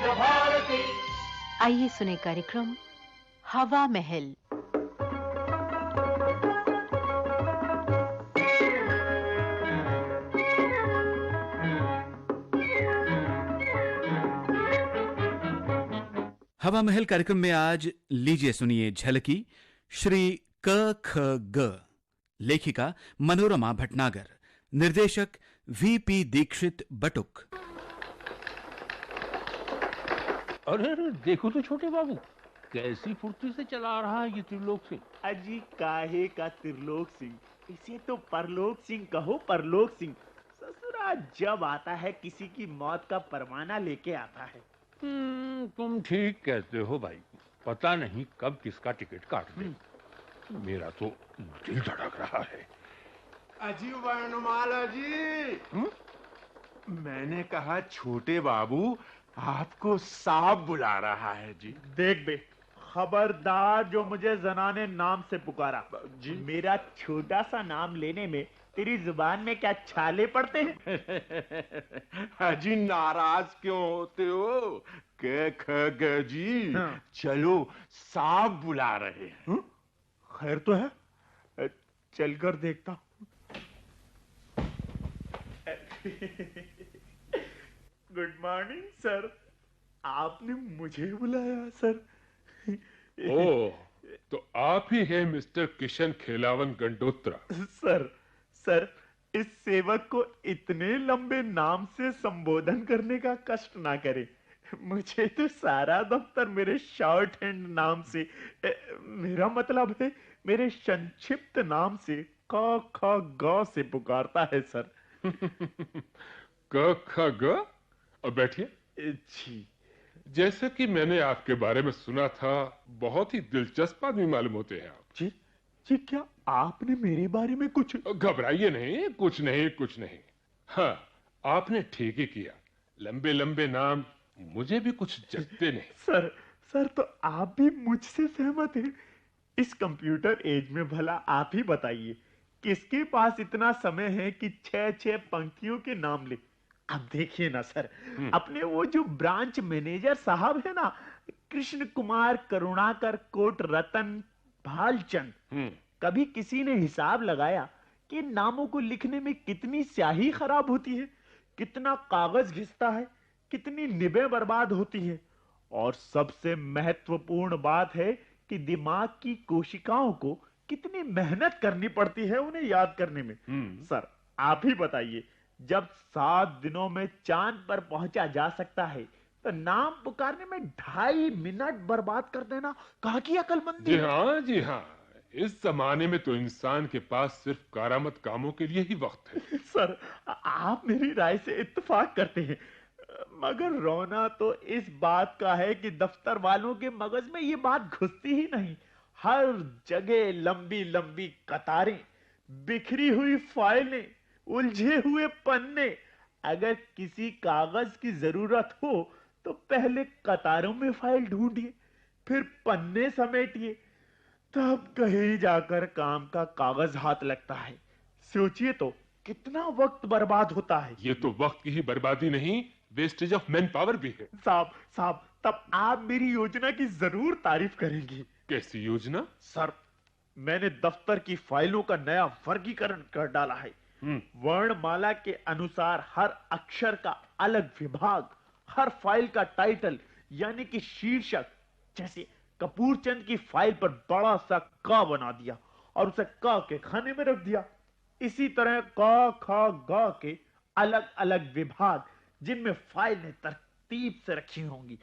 विविध भारती। आइए सुने कार्यक्रम हवा महल। हवा महल कार्यक्रम में आज लीजिए सुनिए झलकी श्री क ख ग, लेखिका मनोरमा भटनागर, निर्देशक वीपी दीक्षित बटुक। अरे देखो तो छोटे बाबू, कैसी फुर्ती से चला रहा है ये त्रिलोक सिंह। अजी काहे का त्रिलोक सिंह, इसे तो परलोक सिंह कहो, परलोक सिंह। ससुरा जब आता है किसी की मौत का परवाना लेके आता है। तुम ठीक कहते हो भाई, पता नहीं कब किसका टिकट काट दे। मेरा तो दिल धड़क रहा है। अजी वर्णमाला जी, मैंने कहा छोटे बाबू आपको सांप बुला रहा है जी। देख बे, खबरदार जो मुझे जनाने नाम से पुकारा जी। मेरा छोटा सा नाम लेने में तेरी जुबान में क्या छाले पड़ते हैं? अजी नाराज क्यों होते हो? ख जी, हाँ। चलो सांप बुला रहे हैं। खैर तो है, चलकर देखता हूं। गुड मॉर्निंग सर, आपने मुझे बुलाया सर? ओह, तो आप ही हैं मिस्टर किशन खेलावन गंडोत्रा। सर, इस सेवक को इतने लंबे नाम से संबोधन करने का कष्ट ना करें। मुझे तो सारा दफ्तर मेरे शॉर्ट हैंड नाम से, मेरा मतलब है मेरे संक्षिप्त नाम से क ख ग से पुकारता है सर। क ख ग। अब बैठिए जी। जैसे कि मैंने आपके बारे में सुना था, बहुत ही दिलचस्प आदमी मालूम होते हैं आप। जी, क्या आपने मेरे बारे में कुछ? घबराइए नहीं, कुछ नहीं। हाँ, आपने ठीक ही किया। लंबे लंबे नाम मुझे भी कुछ जचते नहीं। सर तो आप भी मुझसे सहमत हैं? इस कंप्यूटर एज में भला आप ही बताइए, किसके पास इतना समय है कि 6 पंक्तियों के नाम ले? अब देखिए ना सर, अपने वो जो ब्रांच मैनेजर साहब है ना, कृष्ण कुमार करुणाकर कोट रतन भालचंद, कभी किसी ने हिसाब लगाया कि नामों को लिखने में कितनी स्याही खराब होती है, कितना कागज घिसता है, कितनी निभें बर्बाद होती है, और सबसे महत्वपूर्ण बात है कि दिमाग की कोशिकाओं को कितनी मेहनत करनी पड़ती है उन्हें याद करने में। सर आप ही बताइए, जब 7 दिनों में चांद पर पहुंचा जा सकता है, तो नाम पुकारने में 2.5 मिनट बर्बाद कर देना कहाँ की अकलमंदी? जी हाँ, इस जमाने में तो इंसान के पास सिर्फ कारामत कामों के लिए ही वक्त है। सर आप मेरी राय से इत्तेफाक करते हैं, मगर रोना तो इस बात का है कि दफ्तर वालों के मगज में ये बात घुसती ही नहीं। हर जगह लंबी लंबी कतारें, बिखरी हुई फाइलें, उलझे हुए पन्ने। अगर किसी कागज की जरूरत हो तो पहले कतारों में फाइल ढूंढिए, फिर पन्ने समेटिए, तब कहीं जाकर काम का कागज हाथ लगता है। सोचिए तो कितना वक्त बर्बाद होता है। ये तो वक्त की ही बर्बादी नहीं, वेस्टेज ऑफ मैन पावर भी है। साहब, तब आप मेरी योजना की जरूर तारीफ करेंगी। कैसी योजना? सर, मैंने दफ्तर की फाइलों का नया वर्गीकरण कर डाला है। वर्णमाला के अनुसार हर अक्षर का अलग विभाग, हर फाइल का टाइटल यानी कि शीर्षक। जैसे कपूरचंद की फाइल पर बड़ा सा क बना दिया और उसे क के खाने में रख दिया। इसी तरह क ख ग के अलग अलग विभाग, जिनमें फाइलें तरतीब से रखी होंगी।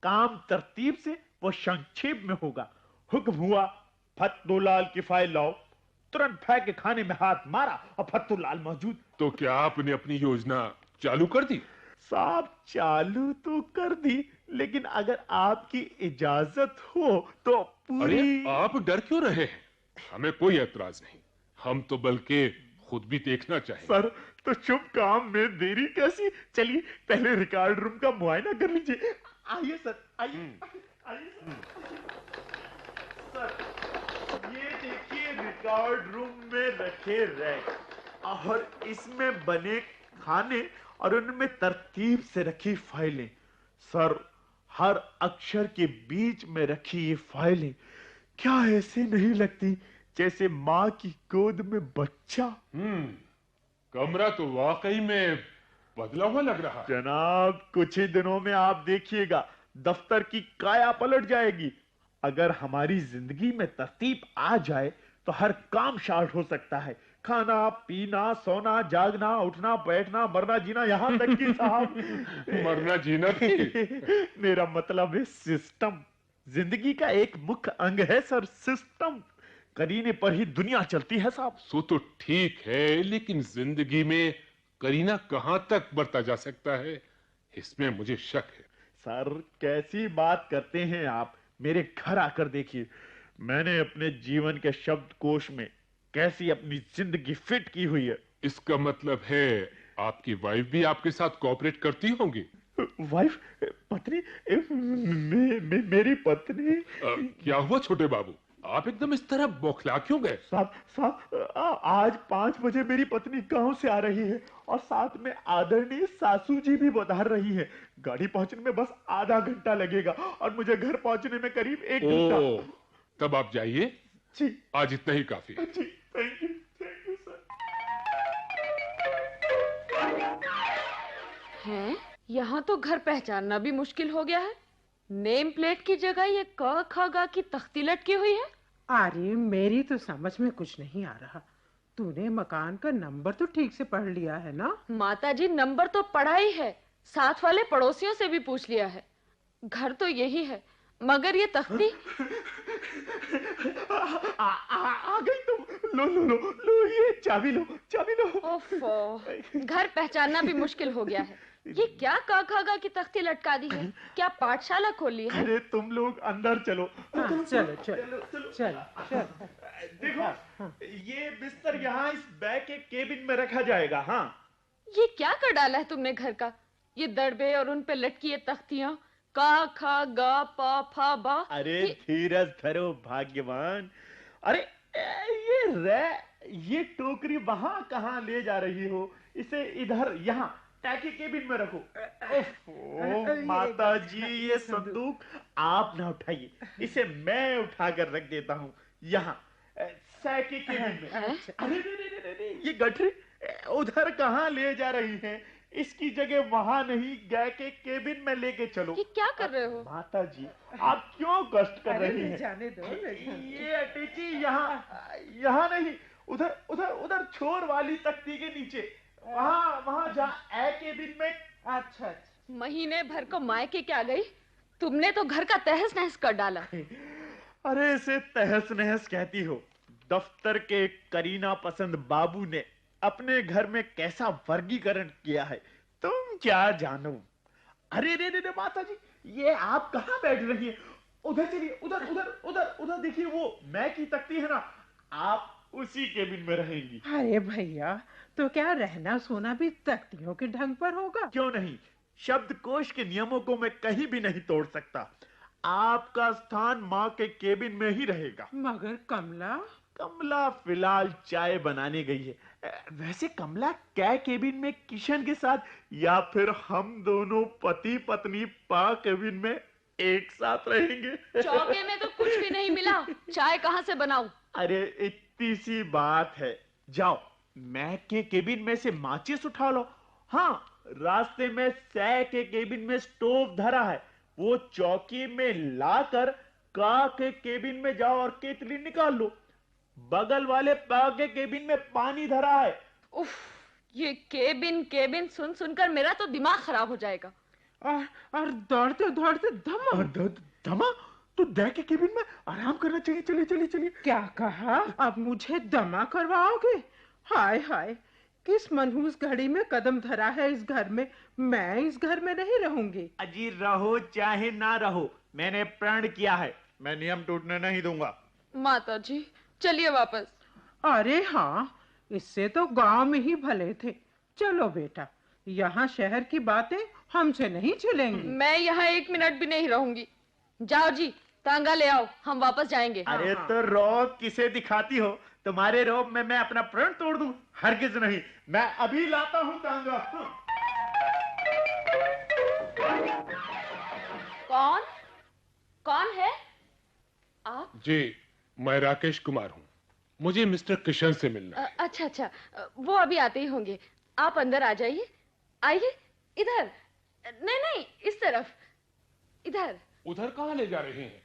काम तरतीब से वो संक्षेप में होगा। हुक्म हुआ, फत्तूलाल की फाइल लाओ। तुरंत फेंक के खाने में हाथ मारा और फत्तूलाल मौजूद। तो क्या आपने अपनी योजना चालू कर दी? साहब, चालू तो कर दी, लेकिन अगर आपकी इजाजत हो तो पूरी। अरे आप डर क्यों रहे हैं? हमें कोई ऐतराज नहीं, हम तो बल्कि खुद भी देखना चाहेंगे। सर, तो शुभ काम में देरी कैसी? चलिए पहले रिकॉर्ड रूम का मुआयना कर लीजिए। आइए सर, आइए। सर, ये देखिए रिकॉर्ड रूम में रखे रैक और इसमें बने खाने और उनमें तरतीब से रखी फाइलें। सर, हर अक्षर के बीच में रखी ये फाइलें क्या ऐसे नहीं लगती जैसे माँ की गोद में बच्चा? कमरा तो वाकई में बदला हुआ लग रहा है। जनाब, कुछ ही दिनों में आप देखिएगा दफ्तर की काया पलट जाएगी। अगर हमारी जिंदगी में तरतीब आ जाए तो हर काम शार्ट हो सकता है। खाना पीना, सोना, जागना, उठना, बैठना, मरना, जीना, यहां तक कि साहब मरना जीना भी। मेरा मतलब है सिस्टम। जिंदगी का एक मुख्य अंग है सर, सिस्टम। करीने पर ही दुनिया चलती है साहब। सो तो ठीक है, लेकिन जिंदगी में करीना कहां तक बरता जा सकता है, इसमें मुझे शक है। सर, कैसी बात करते हैं आप? मेरे घर आकर देखिए, मैंने अपने जीवन के शब्दकोश में कैसी अपनी जिंदगी फिट की हुई है। इसका मतलब है आपकी वाइफ भी आपके साथ कोऑपरेट करती होंगी? वाइफ? पत्नी? मेरी पत्नी? क्या हुआ छोटे बाबू, आप एकदम इस तरह बौखला क्यों गए? साहब, आज 5 बजे मेरी पत्नी गांव से आ रही है और साथ में आदरणीय सासू जी भी बधार रही है। गाड़ी पहुंचने में बस आधा घंटा लगेगा और मुझे घर पहुंचने में करीब 1 घंटा। तब आप जाइए जी, आज इतना ही काफी है। जी, थैंक यू सर। हैं? यहाँ तो घर पहचानना भी मुश्किल हो गया है। नेम प्लेट की जगह ये क ख ग की तख्ती लटकी हुई है। अरे मेरी तो समझ में कुछ नहीं आ रहा। तूने मकान का नंबर तो ठीक से पढ़ लिया है ना? माताजी, नंबर तो पढ़ा ही है, साथ वाले पड़ोसियों से भी पूछ लिया है। घर तो यही है, मगर ये तख्ती। आ गई तुम। लो, ये चाबी लो। ओफो, घर पहचानना भी मुश्किल हो गया है। ये क्या काका की तख्ती लटका दी है? क्या पाठशाला खोली है? अरे तुम लोग अंदर चलो। हाँ, चलो। देखो, ये बिस्तर यहाँ इस बैग के केबिन में रखा जाएगा। हाँ, ये क्या कर डाला है तुमने घर का? ये दड़बे और उन पे लटकी ये तख्तियां, का खा गा पा फा बा। अरे धीरज धरो भाग्यवान। अरे ये टोकरी वहां कहाँ ले जा रही हो? इसे इधर यहाँ टैक्सी केबिन में रखो। ओह माता जी, ये संदूक आप ना उठाइए, इसे मैं उठाकर रख देता हूँ यहाँ सैकी केबिन में। अरे ये गठरी उधर कहाँ ले जा रही है? इसकी जगह वहां नहीं, गए के केबिन में लेके चलो। ये क्या कर रहे हो? माता जी, आप क्यों कष्ट कर रही हैं? जाने दो। ये अटैची यहाँ नहीं, उधर छोर वाली तख्ती के नीचे, वहाँ जहाँ ए केबिन में। अच्छा। महीने भर को मायके क्या गई, तुमने तो घर का तहस नहस कर डाला। अरे इसे तहस नहस कहती हो? दफ्तर के करीना पसंद बाबू ने अपने घर में कैसा वर्गीकरण किया है तुम क्या जानो। अरे रे माता जी, ये आप कहाँ बैठ रही हैं? उधर चलिए, उधर देखिए, वो मैं की तख्ती है ना, आप उसी केबिन में रहेंगी। अरे भैया, तो क्या रहना सोना भी तख्तियों के ढंग पर होगा? क्यों नहीं, शब्दकोश के नियमों को मैं कहीं भी नहीं तोड़ सकता। आपका स्थान माँ के केबिन में ही रहेगा। मगर कमला फिलहाल चाय बनाने गई है। वैसे कमला क्या केबिन में किशन के साथ, या फिर हम दोनों पति पत्नी पा केबिन में एक साथ रहेंगे? चौके में तो कुछ भी नहीं मिला, चाय कहाँ से बनाऊं? अरे इतनी सी बात है, जाओ मैं के केबिन में से माचिस उठा लो। हाँ, रास्ते में सै के केबिन में स्टोव धरा है, वो चौकी में लाकर का के केबिन में जाओ और केतली निकाल लो। बगल वाले पा के केबिन में पानी धरा है। उफ, ये केबिन सुन सुनकर मेरा तो दिमाग खराब हो जाएगा। और दौड़ते दमा तो दे के केबिन में आराम करना चाहिए। चलिए। क्या कहा? अब मुझे दमा करवाओगे? हाय हाय, किस मनहूस घड़ी में कदम धरा है इस घर में। मैं इस घर में नहीं रहूंगी। अजी रहो चाहे ना रहो, मैंने प्रण किया है, मैं नियम टूटने नहीं दूंगा। माता जी, चलिए वापस। अरे हाँ, इससे तो गांव में ही भले थे। चलो बेटा, यहाँ शहर की बातें हमसे नहीं चलेंगी। मैं यहाँ 1 मिनट भी नहीं रहूंगी। जाओ जी, तांगा ले आओ, हम वापस जाएंगे। अरे तो रौब किसे दिखाती हो? तुम्हारे रौब में मैं अपना प्रण तोड़ दूं? हरगिज नहीं, मैं अभी लाता हूँ तांगा। कौन कौन है आप? जी, मैं राकेश कुमार हूँ। मुझे मिस्टर किशन से मिलना है। अच्छा अच्छा, वो अभी आते ही होंगे। आप अंदर आ जाइए। आइए, इधर। नहीं नहीं, इस तरफ, इधर। उधर कहाँ ले जा रहे हैं?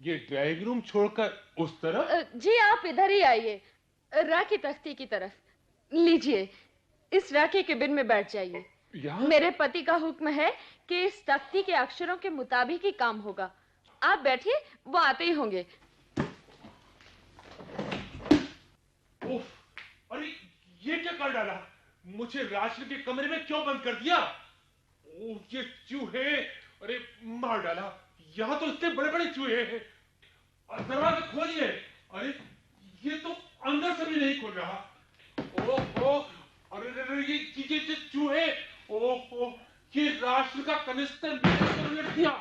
ये ड्राइंग रूम छोड़कर उस तरफ? जी आप इधर ही आइए, रा की तख्ती की तरफ। लीजिए, इस रा के केबिन में बैठ जाइए। मेरे पति का हुक्म है कि इस तख्ती के अक्षरों के मुताबिक ही काम होगा। आप बैठिए, वो आते ही होंगे। उफ, अरे ये क्या कर डाला? मुझे राशन के कमरे में क्यों बंद कर दिया? ओह, ये चूहे! अरे मार डाला। यहाँ तो इतने बड़े बड़े चूहे हैं। दरवाजा खोलिए। अरे ये तो अंदर से भी नहीं खुल रहा। ओह, अरे ये चूहे! ओह, ये राशन का कनिस्तर मैंने रख दिया।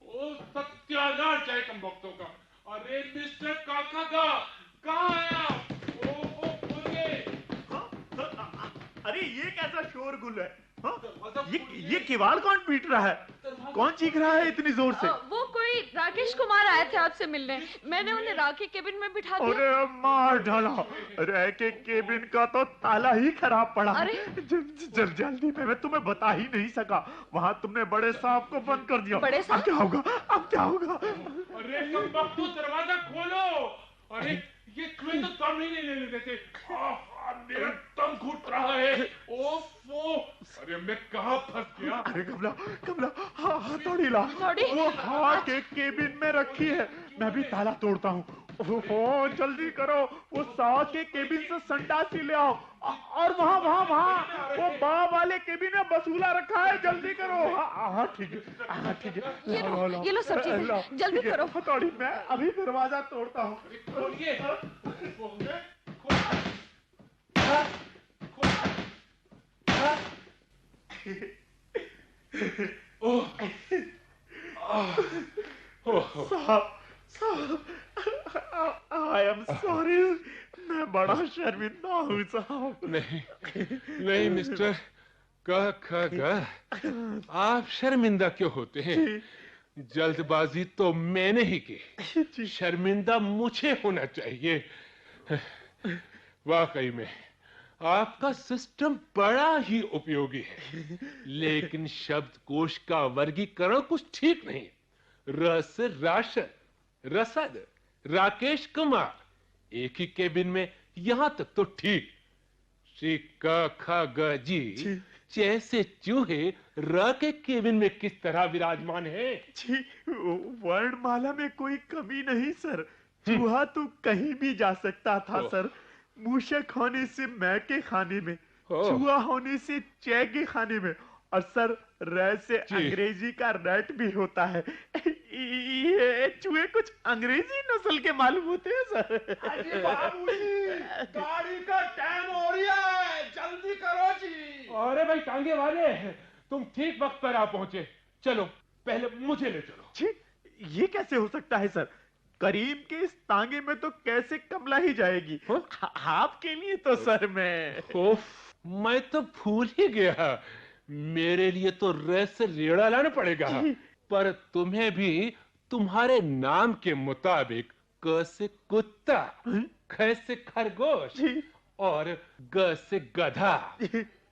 ओह, सत्यानाश जाए कम वक्तों का। अरे मिस्टर काका कहाँ है आप? ओह, खोलिए। अरे ये कैसा शोरगुल है? ये किवाड़ कौन पीट रहा है? कौन चीख रहा है इतनी जोर से? वो कोई राकेश कुमार आए थे आपसे मिलने। मैंने उन्हें रा के केबिन में बिठा दिया। अरे मार डाला। रा के केबिन का तो ताला ही खराब पड़ा। जल्दी में मैं तुम्हें बता ही नहीं सका। वहाँ तुमने बड़े साहब को बंद कर दिया। बड़े साहब? अब क्या होगा? अब क्या होगा? अरे कम वक्त दरवाजा खोलो। अरे ये चूहे तो दम ही नहीं लेने देते। मेरा दम घुट रहा है। ओफो, अरे मैं कहाँ फंस गया? अरे कमला, हथौड़ी ला। वो हाँ के केबिन में रखी है। मैं भी ताला तोड़ता हूँ। ओहो, जल्दी करो, वो साह के केबिन से संडासी ले आओ। और वहाँ वो बा वाले केबिन में बसूला रखा है। जल्दी करो। हाँ ठीक है। ये लो सब चीजें, जल्दी करो। हथौड़ी, मैं अभी दरवाजा तोड़ता हूँ। साहब, आई एम सॉरी। मैं बड़ा शर्मिंदा हूँ साहब। नहीं मिस्टर क आप शर्मिंदा क्यों होते हैं? जल्दबाजी तो मैंने ही की। शर्मिंदा मुझे होना चाहिए। वाकई में आपका सिस्टम बड़ा ही उपयोगी है, लेकिन शब्दकोश का वर्गीकरण कुछ ठीक नहीं। रस, राशन, रसद, राकेश कुमार, एक ही केबिन में, यहाँ तक तो ठीक। श्री क ख ग जी जैसे चूहे र के केबिन में किस तरह विराजमान है? जी, वर्णमाला में कोई कमी नहीं सर। चूहा तो कहीं भी जा सकता था सर। मूषक होने से मैं के खाने में, चूहा होने से चै के खाने में, और सर रै से अंग्रेजी का रैट भी होता है। ये चूहे कुछ अंग्रेजी नस्ल के मालूम होते हैं सर। अरे बाबूजी, गाड़ी का टाइम हो रहा है, जल्दी करो जी। अरे भाई टांगे वाले, तुम ठीक वक्त पर आ पहुंचे। चलो पहले मुझे ले चलो। जी, ये कैसे हो सकता है सर? करीम के इस तांगे में तो कैसे कमला ही जाएगी। आपके लिए तो सर मैं तो भूल ही गया। मेरे लिए तो रेस से रेड़ा लाना पड़ेगा। पर तुम्हें भी तुम्हारे नाम के मुताबिक क से कुत्ता, ख से खरगोश और ग से गधा,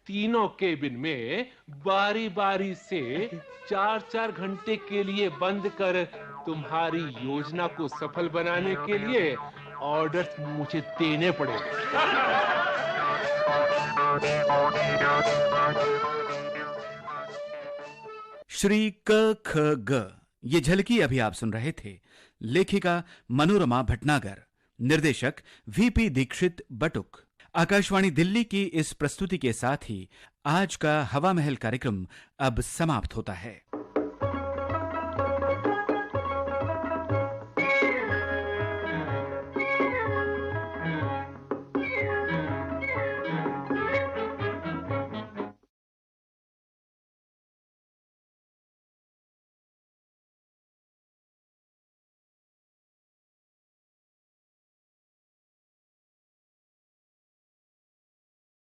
तीनों केबिन में बारी बारी से 4-4 घंटे के लिए बंद कर तुम्हारी योजना को सफल बनाने के लिए ऑर्डर्स मुझे देने पड़ेंगे। श्री क ख ग, ये झलकी अभी आप सुन रहे थे। लेखिका मनोरमा भटनागर, निर्देशक वीपी दीक्षित बटुक। आकाशवाणी दिल्ली की इस प्रस्तुति के साथ ही आज का हवा महल कार्यक्रम अब समाप्त होता है।